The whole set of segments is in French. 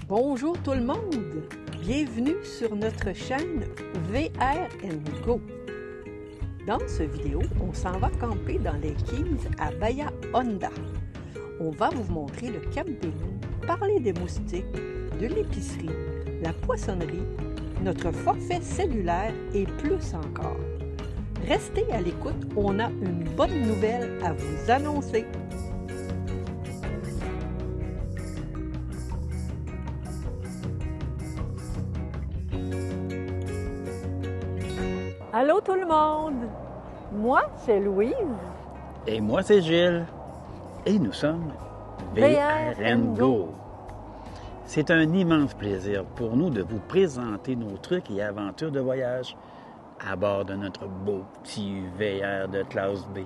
Bonjour tout le monde! Bienvenue sur notre chaîne VR & Go. Dans cette vidéo, on s'en va camper dans les Keys à Bahia Honda. On va vous montrer le camping, parler des moustiques, de l'épicerie, la poissonnerie, notre forfait cellulaire et plus encore. Restez à l'écoute, on a une bonne nouvelle à vous annoncer. Allô tout le monde! Moi, c'est Louise. Et moi, c'est Gilles. Et nous sommes VR & Go. C'est un immense plaisir pour nous de vous présenter nos trucs et aventures de voyage à bord de notre beau petit VR de classe B.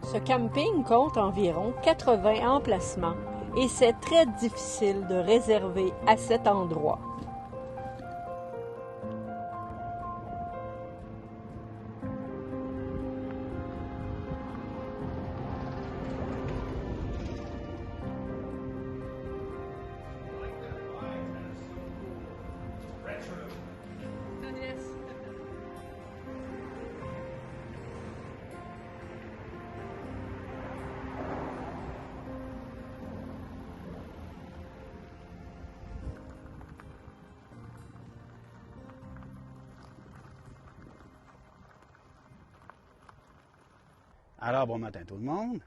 Ce camping compte environ 80 emplacements et c'est très difficile de réserver à cet endroit. Alors, bon matin tout le monde.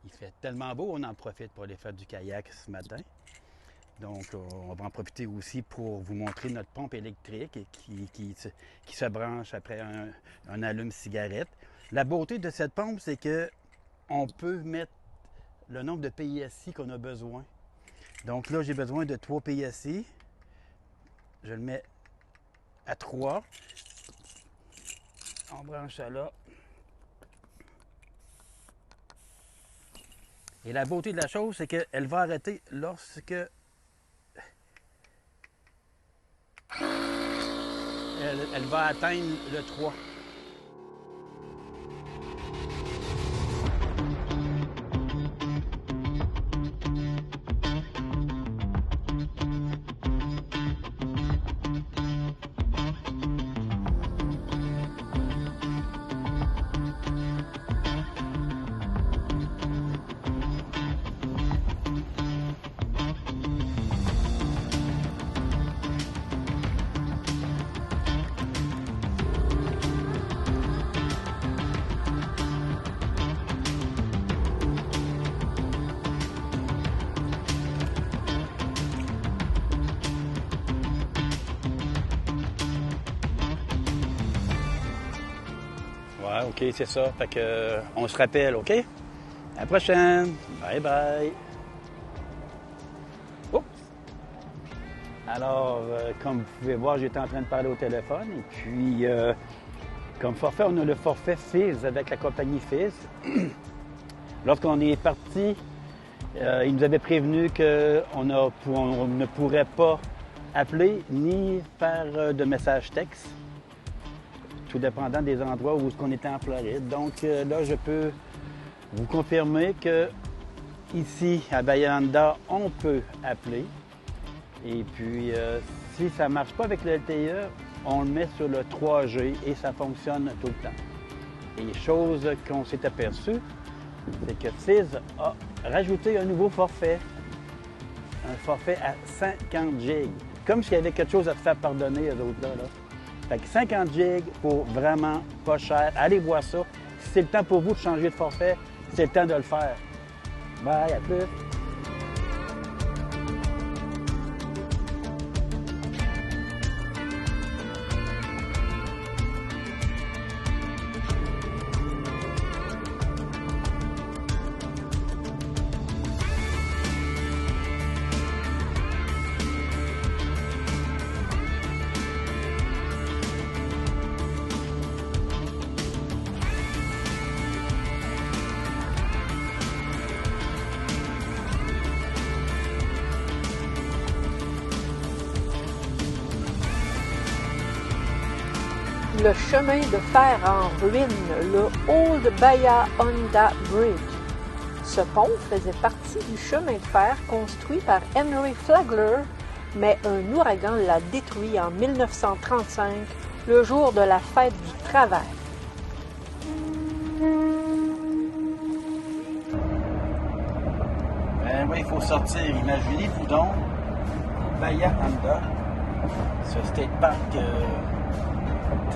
Il fait tellement beau, on en profite pour aller faire du kayak ce matin. Donc, on va en profiter aussi pour vous montrer notre pompe électrique qui se branche après un allume-cigarette. La beauté de cette pompe, c'est que on peut mettre le nombre de PSI qu'on a besoin. Donc là, j'ai besoin de 3 PSI. Je le mets à 3. On branche ça là. Et la beauté de la chose, c'est qu'elle va arrêter lorsque elle va atteindre le 3. Ouais, OK, c'est ça. Fait que on se rappelle, OK? À la prochaine. Bye bye. Oh. Alors, comme vous pouvez voir, j'étais en train de parler au téléphone. Et puis, comme forfait, on a le forfait Fizz avec la compagnie Fizz. Lorsqu'on est parti, ils nous avaient prévenu qu'on ne pourrait pas appeler ni faire de messages texte, tout dépendant des endroits où on était en Floride. Donc là, je peux vous confirmer que ici, à Bahia Honda, on peut appeler. Et puis, si ça ne marche pas avec le LTE, on le met sur le 3G et ça fonctionne tout le temps. Et chose qu'on s'est aperçu, c'est que Fizz a rajouté un nouveau forfait. Un forfait à 50 gigs. Comme s'il y avait quelque chose à te faire pardonner, eux autres là. Fait que 50 gigs pour vraiment pas cher. Allez voir ça. Si c'est le temps pour vous de changer de forfait, c'est le temps de le faire. Bye, à plus. le chemin de fer en ruine, le Old Bahia Honda Bridge. Ce pont faisait partie du chemin de fer construit par Henry Flagler, mais un ouragan l'a détruit en 1935, le jour de la fête du travail. Ben oui, il faut sortir. Imaginez-vous donc, Bahia Honda, ce state park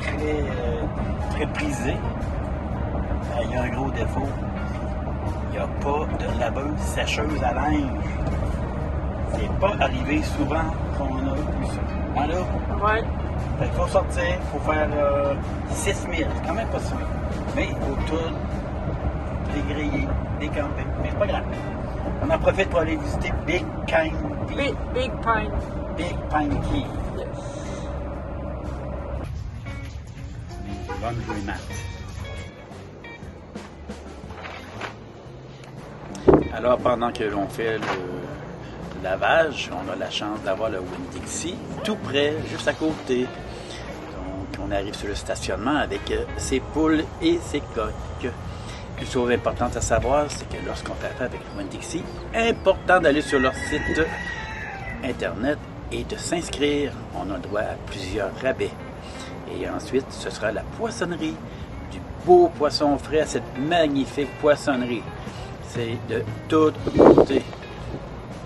très prisé. Ben, il y a un gros défaut. Il n'y a pas de laveuse sécheuse à linge. C'est pas arrivé souvent qu'on a vu ça. Hein, là? Ouais. Il faut sortir, il faut faire 6000, c'est quand même pas ça. Mais il faut tout dégriller, décamper. Mais c'est pas grave. On en profite pour aller visiter Big Pine Key. Big Pine. Big Pine Key. Yes. Laundry mat. Alors, pendant que l'on fait le lavage, on a la chance d'avoir le Winn-Dixie tout près, juste à côté. Donc, on arrive sur le stationnement avec ses poules et ses coques. Une chose importante à savoir, c'est que lorsqu'on fait affaire avec le Winn-Dixie, important d'aller sur leur site internet et de s'inscrire. On a droit à plusieurs rabais. Et ensuite, ce sera la poissonnerie, du beau poisson frais à cette magnifique poissonnerie. C'est de toute beauté.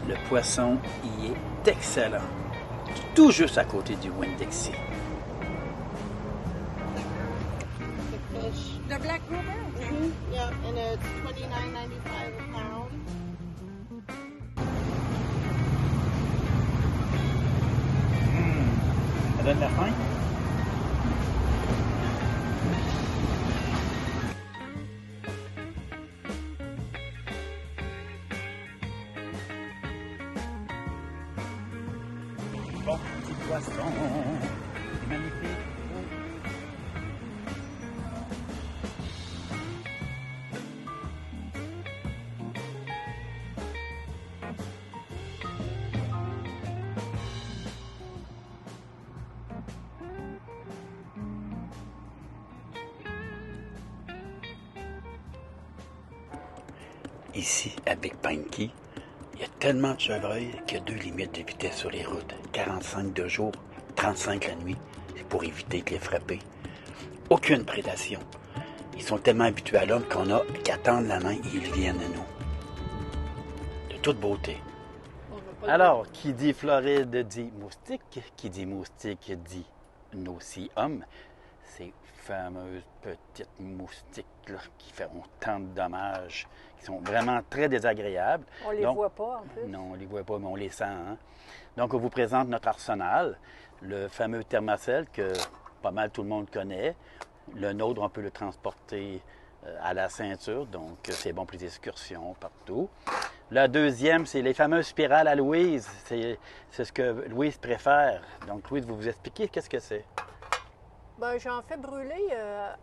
Le poisson y est excellent. Tout juste à côté du Winn-Dixie. The black grouper? Yeah, and it's $29.95 a pound. Ça donne la faim? Bon petit poisson, c'est magnifique. Ici, à Big Pine Key, il y a tellement de chevreuils qu'il y a deux limites de vitesse sur les routes. 45 de jour, 35 la nuit. C'est pour éviter de les frapper. Aucune prédation. Ils sont tellement habitués à l'homme qu'on a qu'à tendre la main et ils viennent à nous. De toute beauté. Alors, qui dit Floride dit moustique. Qui dit moustique dit nauseum. Ces fameuses petites moustiques-là qui font tant de dommages, qui sont vraiment très désagréables. On les voit pas, en plus. Non, on les voit pas, mais on les sent. Hein? Donc, on vous présente notre arsenal, le fameux thermocelle que pas mal tout le monde connaît. Le nôtre, on peut le transporter à la ceinture, donc c'est bon pour les excursions partout. La deuxième, c'est les fameuses spirales à Louise. C'est ce que Louise préfère. Donc, Louise, vous expliquez qu'est-ce que c'est? Ben, j'en fais brûler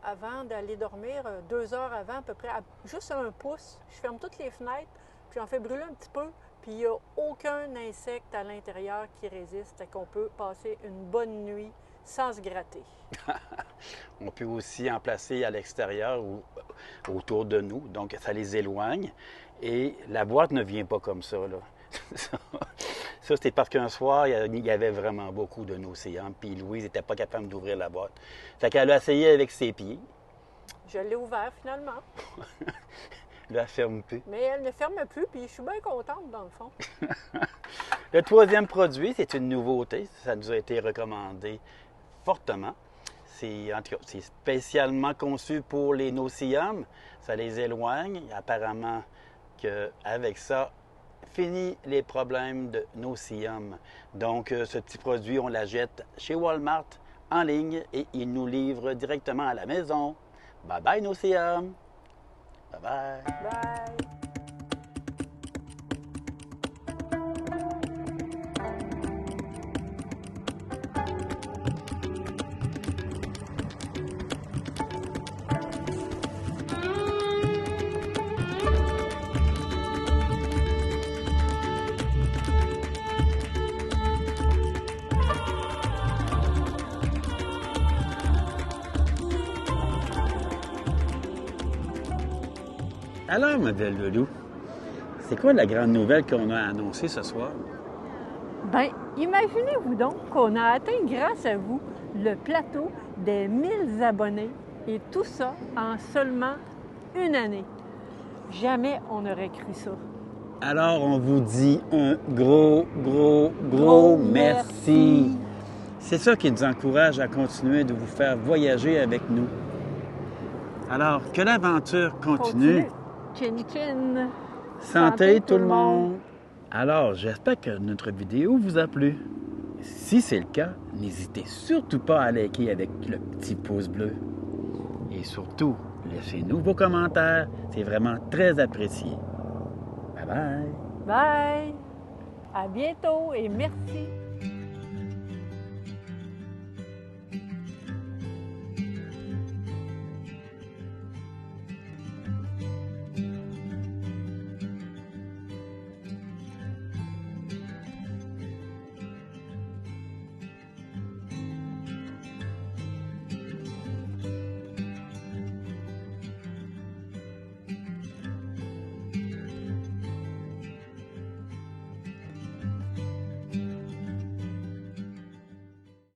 avant d'aller dormir, 2 heures avant à peu près, juste 1 pouce. Je ferme toutes les fenêtres, puis j'en fais brûler un petit peu, puis il n'y a aucun insecte à l'intérieur qui résiste, et qu'on peut passer une bonne nuit sans se gratter. On peut aussi en placer à l'extérieur ou autour de nous, donc ça les éloigne. Et la boîte ne vient pas comme ça, là. Ça, c'était parce qu'un soir, il y avait vraiment beaucoup de nauséums, puis Louise n'était pas capable d'ouvrir la boîte. Fait qu'elle a essayé avec ses pieds. Je l'ai ouvert finalement. Là, elle ferme plus. Mais elle ne ferme plus, puis je suis bien contente dans le fond. Le troisième produit, c'est une nouveauté. Ça nous a été recommandé fortement. C'est spécialement conçu pour les nauséums. Ça les éloigne. Apparemment qu'avec ça, fini les problèmes de nauséum. Donc, ce petit produit, on l'achète chez Walmart en ligne et il nous livre directement à la maison. Bye bye, nauséum! Bye bye! Bye! Alors, ma belle Loulou, c'est quoi la grande nouvelle qu'on a annoncée ce soir? Bien, imaginez-vous donc qu'on a atteint, grâce à vous, le plateau des 1000 abonnés. Et tout ça en seulement une année. Jamais on n'aurait cru ça. Alors, on vous dit un gros merci. C'est ça qui nous encourage à continuer de vous faire voyager avec nous. Alors, que l'aventure continue. Chin chin. Santé tout le monde. Alors, j'espère que notre vidéo vous a plu. Si c'est le cas, n'hésitez surtout pas à liker avec le petit pouce bleu. Et surtout, laissez-nous vos commentaires. C'est vraiment très apprécié. Bye bye. Bye. À bientôt et merci.